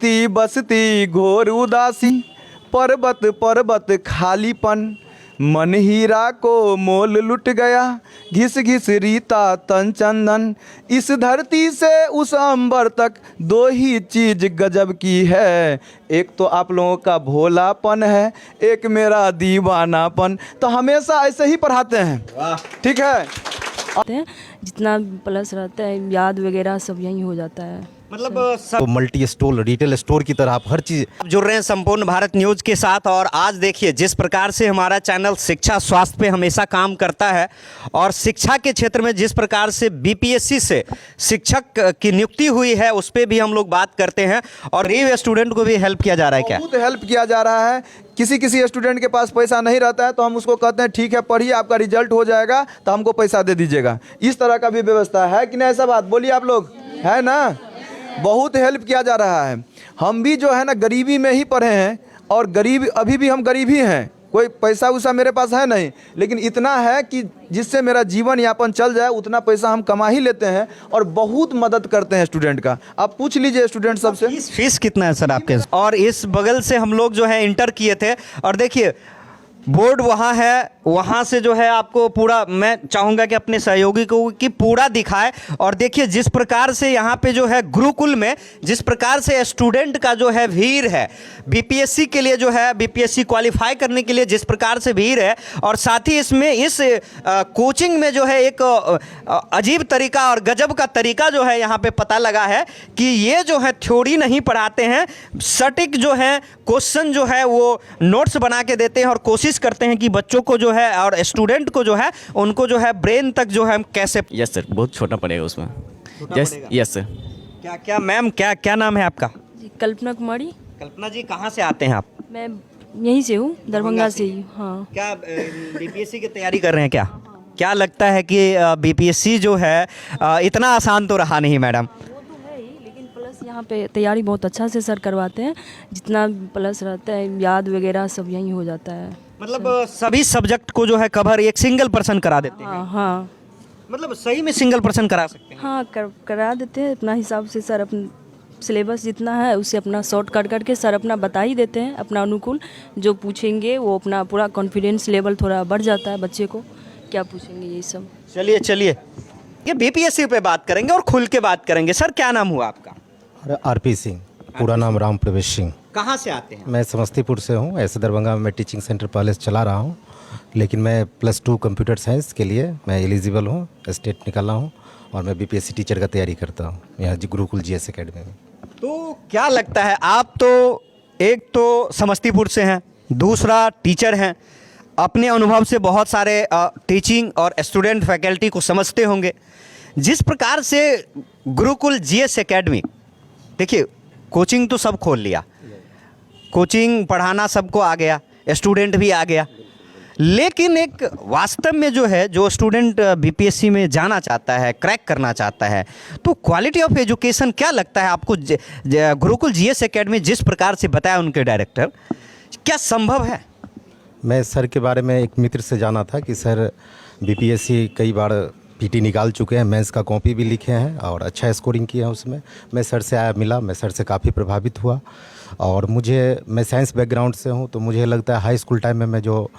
ती बसती घोर उदासी, पर्वत पर्वत खालीपन, मन हीरा को मोल लुट गया, घिस घिस रीता तन चंदन। इस धरती से उस अंबर तक दो ही चीज गजब की है, एक तो आप लोगों का भोलापन है, एक मेरा दीवानापन। तो हमेशा ऐसे ही पढ़ाते हैं, ठीक है। जितना प्लस रहता है याद वगैरह सब यहीं हो जाता है। मतलब सब मल्टी स्टोर रिटेल स्टोर की तरह आप हर चीज़ जुड़ रहे हैं संपूर्ण भारत न्यूज़ के साथ। और आज देखिए जिस प्रकार से हमारा चैनल शिक्षा स्वास्थ्य पे हमेशा काम करता है और शिक्षा के क्षेत्र में जिस प्रकार से बीपीएससी से शिक्षक की नियुक्ति हुई है उस पर भी हम लोग बात करते हैं। और गरीब स्टूडेंट को भी हेल्प किया जा रहा है। क्या बहुत हेल्प किया जा रहा है। किसी स्टूडेंट के पास पैसा नहीं रहता है तो हम उसको कहते हैं ठीक है पढ़िए, आपका रिजल्ट हो जाएगा तो हमको पैसा दे दीजिएगा। इस तरह का भी व्यवस्था है कि नहीं? ऐसा बात बोलिए आप लोग, है ना? बहुत हेल्प किया जा रहा है। हम भी जो है ना गरीबी में ही पढ़े हैं और गरीब अभी भी हम गरीब ही हैं। कोई पैसा वैसा मेरे पास है नहीं, लेकिन इतना है कि जिससे मेरा जीवन यापन चल जाए उतना पैसा हम कमा ही लेते हैं और बहुत मदद करते हैं स्टूडेंट का। आप पूछ लीजिए स्टूडेंट सबसे। फीस कितना है सर आपके? और इस बगल से हम लोग जो है इंटर किए थे और देखिए बोर्ड वहाँ है, वहाँ से जो है आपको पूरा मैं चाहूँगा कि अपने सहयोगी को कि पूरा दिखाए। और देखिए जिस प्रकार से यहाँ पे जो है गुरुकुल में जिस प्रकार से स्टूडेंट का जो है भीड़ है बीपीएससी के लिए, जो है बीपीएससी क्वालिफाई करने के लिए जिस प्रकार से भीड़ है। और साथ ही इसमें इस कोचिंग में जो है एक अजीब तरीका और गजब का तरीका जो है यहाँ पे पता लगा है कि ये जो है थ्योरी नहीं पढ़ाते हैं, सटीक जो है क्वेश्चन जो है वो नोट्स बना के देते हैं और कोशिश करते हैं कि बच्चों को जो है और स्टूडेंट को जो है उनको जो है ब्रेन तक जो है हम कैसे। यस सर, बहुत छोटा पड़ेगा उसमें। Yes sir. क्या क्या मैम क्या नाम है आपका? जी, कल्पना कुमारी। कल्पना जी कहाँ से आते हैं आप? मैं यहीं से हूँ, दरभंगा से ही। हाँ। क्या बीपीएससी की तैयारी कर रहे हैं? क्या लगता है कि बीपीएससी जो है इतना आसान तो रहा नहीं मैडम? वो तो है ही, लेकिन प्लस यहाँ पे तैयारी बहुत अच्छा से सर करवाते हैं। जितना प्लस रहता है याद वगैरह सब यहीं हो जाता है। मतलब सभी सब्जेक्ट को जो है कवर एक सिंगल पर्सन करा देते हैं? हाँ। मतलब सही में सिंगल पर्सन करा सकते हैं? हाँ करा देते हैं अपना हिसाब से सर। अपना सिलेबस जितना है उसे अपना शॉर्ट कट करके सर अपना बता ही देते हैं अपना अनुकूल। जो पूछेंगे वो अपना पूरा कॉन्फिडेंस लेवल थोड़ा बढ़ जाता है बच्चे को, क्या पूछेंगे ये सब। चलिए ये बीपीएससी पे बात करेंगे और खुल के बात करेंगे। सर क्या नाम हुआ आपका? आरपी सिंह, पूरा नाम राम प्रवेश सिंह। कहाँ से आते हैं? मैं समस्तीपुर से हूँ। ऐसे दरभंगा में मैं टीचिंग सेंटर पहले से चला रहा हूँ, लेकिन मैं +2 कंप्यूटर साइंस के लिए मैं एलिजिबल हूँ, स्टेट निकाला हूँ और मैं बीपीएससी टीचर का तैयारी करता हूँ यहाँ गुरुकुल जीएस एकेडमी में। तो क्या लगता है, आप तो एक तो समस्तीपुर से हैं, दूसरा टीचर हैं, अपने अनुभव से बहुत सारे टीचिंग और स्टूडेंट फैकल्टी को समझते होंगे। जिस प्रकार से गुरुकुल जीएस एकेडमी, देखिए कोचिंग तो सब खोल लिया, कोचिंग पढ़ाना सबको आ गया, स्टूडेंट भी आ गया, लेकिन एक वास्तव में जो है जो स्टूडेंट बीपीएससी में जाना चाहता है, क्रैक करना चाहता है, तो क्वालिटी ऑफ एजुकेशन क्या लगता है आपको? गुरुकुल जीएस एकेडमी जिस प्रकार से बताया उनके डायरेक्टर, क्या संभव है? मैं सर के बारे में एक मित्र से जाना था कि सर बीपीएससी कई बार पीटी निकाल चुके हैं, मेंस का कॉपी भी लिखे हैं और अच्छा स्कोरिंग किया है उसमें। मैं सर से मिला, मैं सर से काफ़ी प्रभावित हुआ। और मैं साइंस बैकग्राउंड से हूँ, तो मुझे लगता है हाई स्कूल टाइम में मैं जो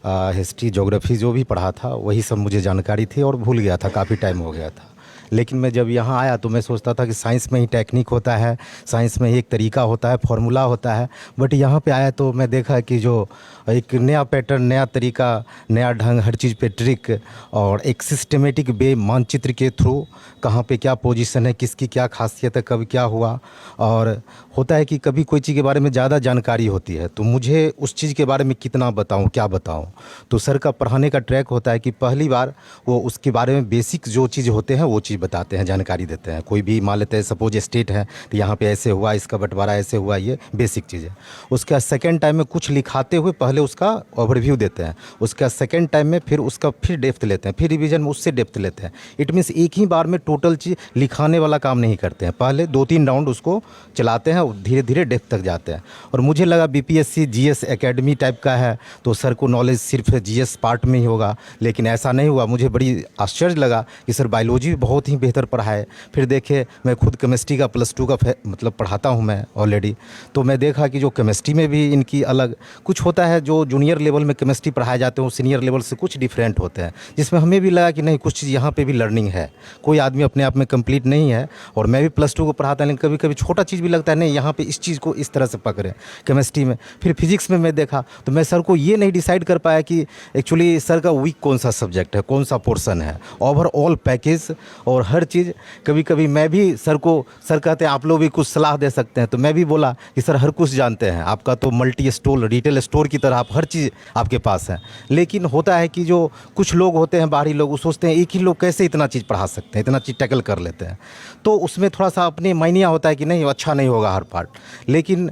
हिस्ट्री ज्योग्राफी जो भी पढ़ा था वही सब मुझे जानकारी थी और भूल गया था, काफ़ी टाइम हो गया था। लेकिन मैं जब यहाँ आया तो मैं सोचता था कि साइंस में ही टेक्निक होता है, साइंस में ही एक तरीका होता है, फॉर्मूला होता है। बट यहाँ पे आया तो मैं देखा कि जो एक नया पैटर्न, नया तरीका, नया ढंग, हर चीज़ पे ट्रिक और एक सिस्टमेटिक वे, मानचित्र के थ्रू कहाँ पे क्या पोजीशन है, किसकी क्या खासियत है, कब क्या हुआ। और होता है कि कभी कोई चीज़ के बारे में ज़्यादा जानकारी होती है तो मुझे उस चीज़ के बारे में कितना बताऊँ, क्या बताऊँ। तो सर का पढ़ाने का ट्रैक होता है कि पहली बार वो उसके बारे में बेसिक जो चीज़ होते हैं वो चीज़ बताते हैं, जानकारी देते हैं। कोई भी मान लेते हैं सपोज स्टेट है तो यहाँ पे ऐसे हुआ, इसका बंटवारा ऐसे हुआ, ये बेसिक चीज़ है। उसका सेकंड टाइम में कुछ लिखाते हुए पहले उसका ओवरव्यू देते हैं, उसका सेकंड टाइम में फिर उसका फिर डेप्थ लेते हैं, फिर रिवीजन में उससे डेप्थ लेते हैं। इट मीन्स एक ही बार में टोटल चीज़ लिखाने वाला काम नहीं करते हैं, पहले 2-3 राउंड उसको चलाते हैं, धीरे धीरे डेप्थ तक जाते हैं। और मुझे लगा बीपीएससी जीएस एकेडमी टाइप का है तो सर को नॉलेज सिर्फ जीएस पार्ट में ही होगा, लेकिन ऐसा नहीं हुआ। मुझे बड़ी आश्चर्य लगा कि सर बायोलॉजी भी बहुत बहुत ही बेहतर पढ़ाए। फिर देखे मैं खुद केमिस्ट्री का +2 का मतलब पढ़ाता हूँ मैं ऑलरेडी, तो मैं देखा कि जो केमिस्ट्री में भी इनकी अलग कुछ होता है, जो जूनियर लेवल में केमिस्ट्री पढ़ाए जाते हैं वो सीनियर लेवल से कुछ डिफरेंट होते हैं, जिसमें हमें भी लगा कि नहीं कुछ चीज़ यहाँ पे भी लर्निंग है। कोई आदमी अपने आप में कंप्लीट नहीं है, और मैं भी +2 को पढ़ाता, लेकिन कभी कभी छोटा चीज़ भी लगता है नहीं यहाँ पे इस चीज़ को इस तरह से पकड़े केमिस्ट्री में। फिर फिजिक्स में मैं देखा तो मैं सर को ये नहीं डिसाइड कर पाया कि एक्चुअली सर का वीक कौन सा सब्जेक्ट है, कौन सा पोर्शन है, ओवरऑल पैकेज और हर चीज़। कभी कभी मैं भी सर को, सर कहते हैं आप लोग भी कुछ सलाह दे सकते हैं, तो मैं भी बोला कि सर हर कुछ जानते हैं, आपका तो मल्टी स्टोर रिटेल स्टोर की तरह आप हर चीज़ आपके पास है। लेकिन होता है कि जो कुछ लोग होते हैं बाहरी लोग, वो सोचते हैं एक ही लोग कैसे इतना चीज़ पढ़ा सकते हैं, इतना चीज़ टैकल कर लेते हैं, तो उसमें थोड़ा सा अपने मायनिया होता है कि नहीं अच्छा नहीं होगा हर पार्ट। लेकिन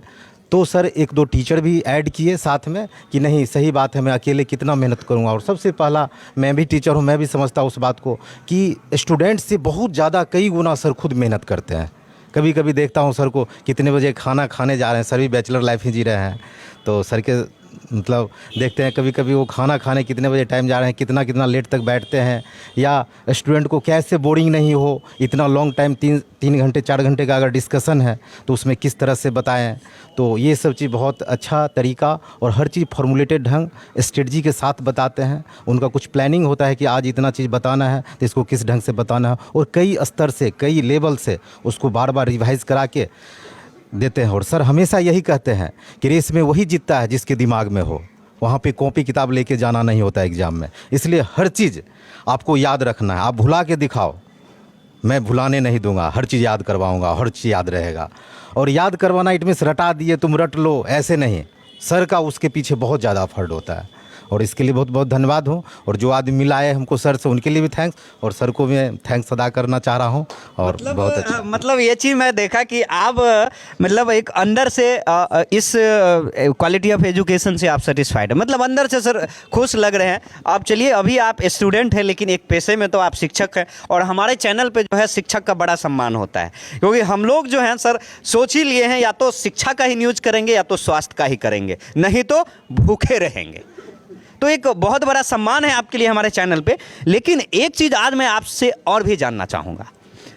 तो सर 1-2 टीचर भी ऐड किए साथ में कि नहीं सही बात है, मैं अकेले कितना मेहनत करूंगा। और सबसे पहला, मैं भी टीचर हूं, मैं भी समझता हूं उस बात को कि स्टूडेंट्स से बहुत ज़्यादा कई गुना सर खुद मेहनत करते हैं। कभी कभी देखता हूं सर को कितने बजे खाना खाने जा रहे हैं, सर भी बैचलर लाइफ ही जी रहे हैं, तो सर के मतलब देखते हैं कभी कभी वो खाना खाने कितने बजे टाइम जा रहे हैं, कितना कितना लेट तक बैठते हैं, या स्टूडेंट को कैसे बोरिंग नहीं हो, इतना लॉन्ग टाइम 3 घंटे 4 घंटे का अगर डिस्कशन है तो उसमें किस तरह से बताएं। तो ये सब चीज़ बहुत अच्छा तरीका, और हर चीज़ फॉर्मुलेटेड ढंग स्ट्रेटजी के साथ बताते हैं। उनका कुछ प्लानिंग होता है कि आज इतना चीज़ बताना है तो इसको किस ढंग से बताना है, और कई स्तर से कई लेवल से उसको बार बार रिवाइज़ करा के देते हैं। और सर हमेशा यही कहते हैं कि रेस में वही जीतता है जिसके दिमाग में हो, वहाँ पे कॉपी किताब लेके जाना नहीं होता एग्ज़ाम में। इसलिए हर चीज़ आपको याद रखना है, आप भुला के दिखाओ, मैं भुलाने नहीं दूंगा, हर चीज़ याद करवाऊंगा, हर चीज़ याद रहेगा। और याद करवाना इट मीन्स रटा दिए तुम रट लो, ऐसे नहीं, सर का उसके पीछे बहुत ज़्यादा एफर्ट होता है, और इसके लिए बहुत बहुत धन्यवाद हूँ। और जो आदमी मिलाए हमको सर से, उनके लिए भी थैंक्स, और सर को मैं थैंक्स अदा करना चाह रहा हूँ। और बहुत अच्छा मतलब ये चीज़ मैं देखा कि आप मतलब एक अंदर से इस क्वालिटी ऑफ एजुकेशन से आप सेटिस्फाइड है, मतलब अंदर से सर खुश लग रहे हैं आप। चलिए, अभी आप स्टूडेंट हैं लेकिन एक पेशे में तो आप शिक्षक हैं, और हमारे चैनल पे जो है शिक्षक का बड़ा सम्मान होता है, क्योंकि हम लोग जो हैं सर सोच ही लिए हैं या तो शिक्षा का ही न्यूज़ करेंगे या तो स्वास्थ्य का ही करेंगे, नहीं तो भूखे रहेंगे। तो एक बहुत बड़ा सम्मान है आपके लिए हमारे चैनल पे। लेकिन एक चीज़ आज मैं आपसे और भी जानना चाहूँगा,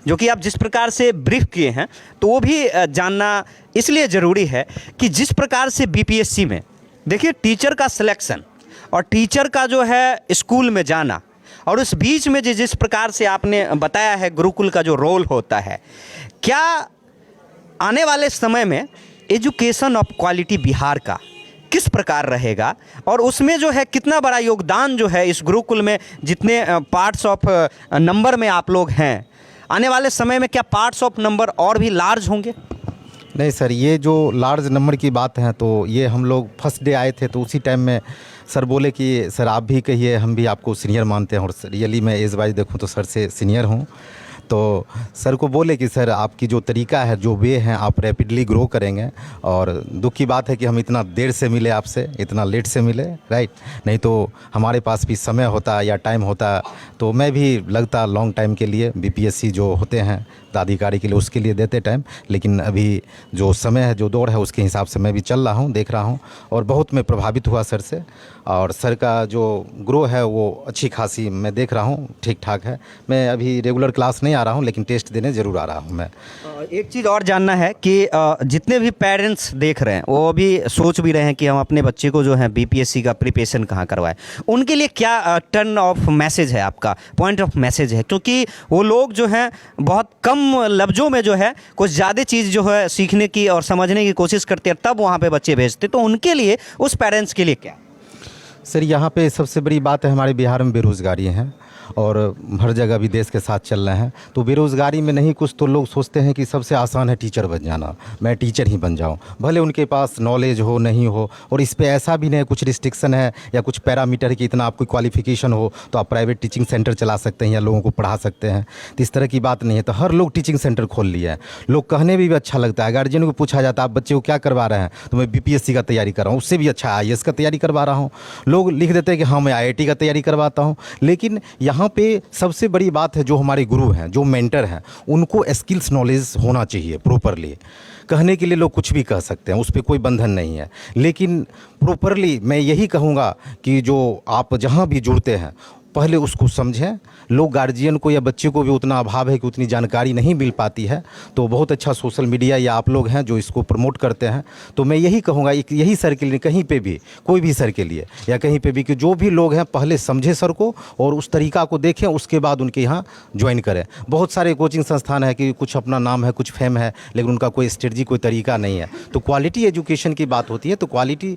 जो कि आप जिस प्रकार से ब्रीफ किए हैं तो वो भी जानना इसलिए ज़रूरी है कि जिस प्रकार से बीपीएससी में देखिए टीचर का सिलेक्शन और टीचर का जो है स्कूल में जाना, और उस बीच में जिस प्रकार से आपने बताया है गुरुकुल का जो रोल होता है, क्या आने वाले समय में एजुकेशन ऑफ क्वालिटी बिहार का किस प्रकार रहेगा, और उसमें जो है कितना बड़ा योगदान जो है इस गुरुकुल में, जितने पार्ट्स ऑफ नंबर में आप लोग हैं, आने वाले समय में क्या पार्ट्स ऑफ नंबर और भी लार्ज होंगे? नहीं सर, ये जो लार्ज नंबर की बात है तो ये हम लोग फर्स्ट डे आए थे तो उसी टाइम में सर बोले कि सर आप भी कहिए, हम भी आपको सीनियर मानते हैं। और रियली मैं एज वाइज देखूँ तो सर से सीनियर हूँ। तो सर को बोले कि सर आपकी जो तरीका है, जो वे हैं, आप रैपिडली ग्रो करेंगे। और दुख की बात है कि हम इतना देर से मिले आपसे, इतना लेट से मिले, राइट, नहीं तो हमारे पास भी समय होता या टाइम होता तो मैं भी लगता लॉन्ग टाइम के लिए, बीपीएससी जो होते हैं पदाधिकारी के लिए उसके लिए देते टाइम। लेकिन अभी जो समय है, जो दौर है, उसके हिसाब से मैं भी चल रहा हूँ, देख रहा हूँ, और बहुत मैं प्रभावित हुआ सर से। और सर का जो ग्रो है वो अच्छी खासी मैं देख रहा हूँ, ठीक ठाक है। मैं अभी रेगुलर क्लास नहीं आ रहा हूँ लेकिन टेस्ट देने ज़रूर आ रहा हूँ मैं। एक चीज़ और जानना है कि जितने भी पेरेंट्स देख रहे हैं वो अभी सोच भी रहे हैं कि हम अपने बच्चे को जो है बीपीएससी का प्रिपरेशन कहाँ करवाएं, उनके लिए क्या टर्न ऑफ मैसेज है, आपका पॉइंट ऑफ मैसेज है? क्योंकि वो लोग जो हैं बहुत कम लफ्ज़ों में जो है कुछ ज़्यादा चीज़ जो है सीखने की और समझने की कोशिश करते हैं, तब वहाँ पे बच्चे भेजते, तो उनके लिए, उस पेरेंट्स के लिए क्या? सर यहाँ पे सबसे बड़ी बात है, हमारे बिहार में बेरोज़गारी है और हर जगह भी देश के साथ चल रहे हैं। तो बेरोज़गारी में नहीं कुछ तो लोग सोचते हैं कि सबसे आसान है टीचर बन जाना, मैं टीचर ही बन जाऊं, भले उनके पास नॉलेज हो नहीं हो। और इस पे ऐसा भी नहीं कुछ रिस्ट्रिक्शन है या कुछ पैरामीटर है कि इतना आपकी क्वालिफिकेशन हो तो आप प्राइवेट टीचिंग सेंटर चला सकते हैं या लोगों को पढ़ा सकते हैं, तो इस तरह की बात नहीं है। तो हर लोग टीचिंग सेंटर खोल लिया है। लोग कहने भी अच्छा लगता है, गार्जियन को पूछा जाता है आप बच्चे को क्या करवा रहे हैं, तो मैं बीपीएससी का तैयारी कर रहा हूँ, उससे भी अच्छा IAS का तैयारी करवा रहा हूँ। लोग लिख देते हैं कि हाँ मैं IIT का तैयारी करवाता हूँ। लेकिन यहाँ पे सबसे बड़ी बात है, जो हमारे गुरु हैं, जो मेंटर हैं, उनको स्किल्स नॉलेज होना चाहिए प्रॉपरली। कहने के लिए लोग कुछ भी कह सकते हैं, उस पर कोई बंधन नहीं है, लेकिन प्रॉपरली मैं यही कहूँगा कि जो आप जहाँ भी जुड़ते हैं पहले उसको समझें। लोग गार्जियन को या बच्चे को भी उतना अभाव है कि उतनी जानकारी नहीं मिल पाती है, तो बहुत अच्छा सोशल मीडिया या आप लोग हैं जो इसको प्रमोट करते हैं। तो मैं यही कहूँगा, यही सर के लिए, कहीं पे भी, कोई भी सर के लिए या कहीं पे भी, कि जो भी लोग हैं पहले समझे सर को और उस तरीका को देखें, उसके बाद उनके यहाँ ज्वाइन करें। बहुत सारे कोचिंग संस्थान है कि कुछ अपना नाम है, कुछ फेम है, लेकिन उनका कोई स्ट्रेटजी, कोई तरीका नहीं है। तो क्वालिटी एजुकेशन की बात होती है, तो क्वालिटी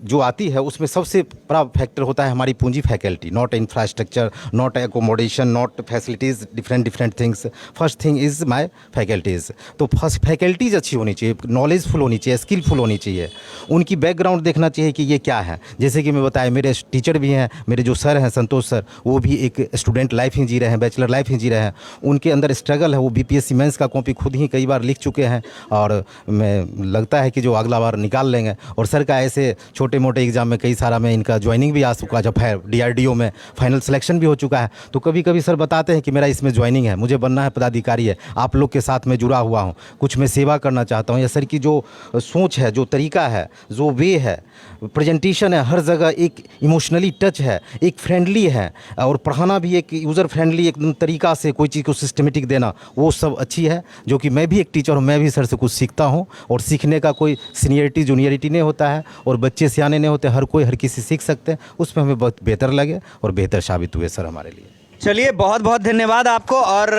जो आती है उसमें सबसे बड़ा फैक्टर होता है हमारी पूंजी, faculty, not infrastructure, not accommodation, not facilities, different things. First thing is my faculties. तो फर्स्ट फैकल्टीज़ अच्छी होनी चाहिए, नॉलेजफुल होनी चाहिए, स्किलफुल होनी चाहिए। उनकी बैकग्राउंड देखना चाहिए कि ये क्या है। जैसे कि मैं बताया, मेरे टीचर भी हैं, मेरे जो सर हैं संतोष सर, वो भी एक स्टूडेंट लाइफ ही जी रहे हैं, बैचलर लाइफ ही जी रहे हैं। उनके अंदर स्ट्रगल है, वो बीपीएससी मेंस का कॉपी खुद ही कई बार लिख चुके हैं, और मैं लगता है कि जो अगला बार निकाल लेंगे। और सर का ऐसे छोटे मोटे एग्जाम में कई सारा में इनका ज्वाइनिंग भी आ चुका, जब है डीआरडीओ में फाइनल सिलेक्शन भी हो चुका है। तो कभी कभी सर बताते हैं कि मेरा इसमें ज्वाइनिंग है, मुझे बनना है पदाधिकारी है, आप लोग के साथ में जुड़ा हुआ हूँ, कुछ मैं सेवा करना चाहता हूँ। या सर की जो सोच है, जो तरीका है, जो वे है, प्रेजेंटेशन है, हर जगह एक इमोशनली टच है, एक फ्रेंडली है, और पढ़ाना भी एक यूज़र फ्रेंडली एकदम तरीका से, कोई चीज़ को सिस्टमेटिक देना, वो सब अच्छी है। जो कि मैं भी एक टीचर हूँ, मैं भी सर से कुछ सीखता हूँ, और सीखने का कोई सीनियरिटी जूनियरिटी नहीं होता है, और बच्चे सियाने नहीं होते, हर कोई हर किसी सीख सकते हैं। उसमें हमें बहुत बेहतर लगे और बेहतर साबित हुए सर हमारे लिए। चलिए, बहुत बहुत धन्यवाद आपको। और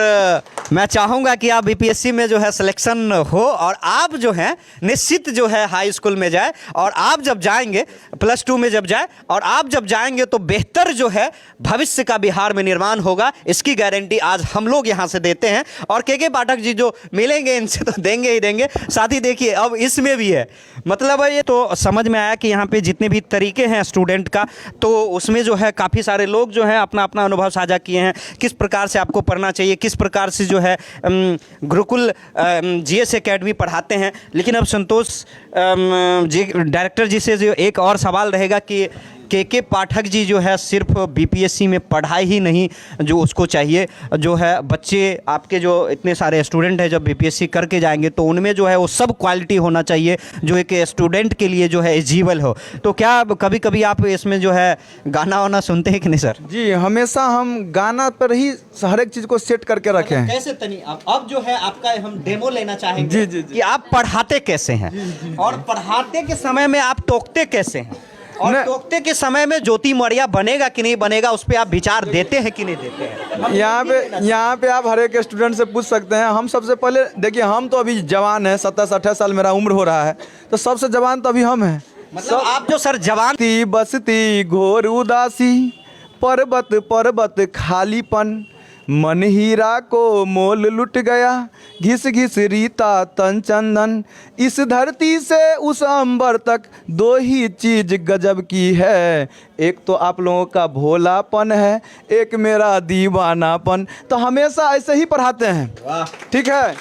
मैं चाहूँगा कि आप बीपीएससी में जो है सिलेक्शन हो, और आप जो है निश्चित जो है हाई स्कूल में जाए, और आप जब जाएंगे +2 में जब जाए, और आप जब जाएंगे तो बेहतर जो है भविष्य का बिहार में निर्माण होगा, इसकी गारंटी आज हम लोग यहाँ से देते हैं। और के पाठक जी जो मिलेंगे इनसे तो देंगे ही देंगे। साथ ही देखिए, अब इसमें भी है, मतलब ये तो समझ में आया कि यहाँ पे जितने भी तरीके हैं स्टूडेंट का, तो उसमें जो है काफ़ी सारे लोग जो है अपना अपना अनुभव साझा किए हैं, किस प्रकार से आपको पढ़ना चाहिए, किस प्रकार से जो है गुरुकुल जीएस एकेडमी पढ़ाते हैं। लेकिन अब संतोष जी डायरेक्टर जी से जो एक और सवाल रहेगा कि के पाठक जी जो है सिर्फ बीपीएससी में पढ़ाई ही नहीं जो उसको चाहिए, जो है बच्चे आपके जो इतने सारे स्टूडेंट हैं जब बीपीएससी करके जाएंगे तो उनमें जो है वो सब क्वालिटी होना चाहिए जो एक स्टूडेंट के लिए जो है एलिजिबल हो। तो क्या कभी कभी आप इसमें जो है गाना वाना सुनते हैं कि नहीं सर? जी, हमेशा हम गाना पर ही हर एक चीज़ को सेट करके रखे हैं। कैसे तनी अब जो है आपका हम डेमो लेना चाहेंगे जी। कि आप पढ़ाते कैसे हैं और पढ़ाते के समय में आप टोकते कैसे हैं, और टोकते के समय में ज्योति मौर्य बनेगा कि नहीं बनेगा उस पर आप विचार देते हैं कि नहीं देते हैं? यहाँ पे आप हर एक स्टूडेंट से पूछ सकते हैं। हम सबसे पहले देखिए, हम तो अभी जवान हैं, 27-28 साल मेरा उम्र हो रहा है, तो सबसे जवान तो अभी हम हैं। मतलब आप जो सर जवान बसती घोर उदासी, पर्वत पर्वत खालीपन, मन हीरा को मोल लुट गया, घिस घिस रीता तन चंदन, इस धरती से उस अंबर तक 2 ही चीज गजब की है, एक तो आप लोगों का भोलापन है, एक मेरा दीवानापन। तो हमेशा ऐसे ही पढ़ाते हैं, ठीक है।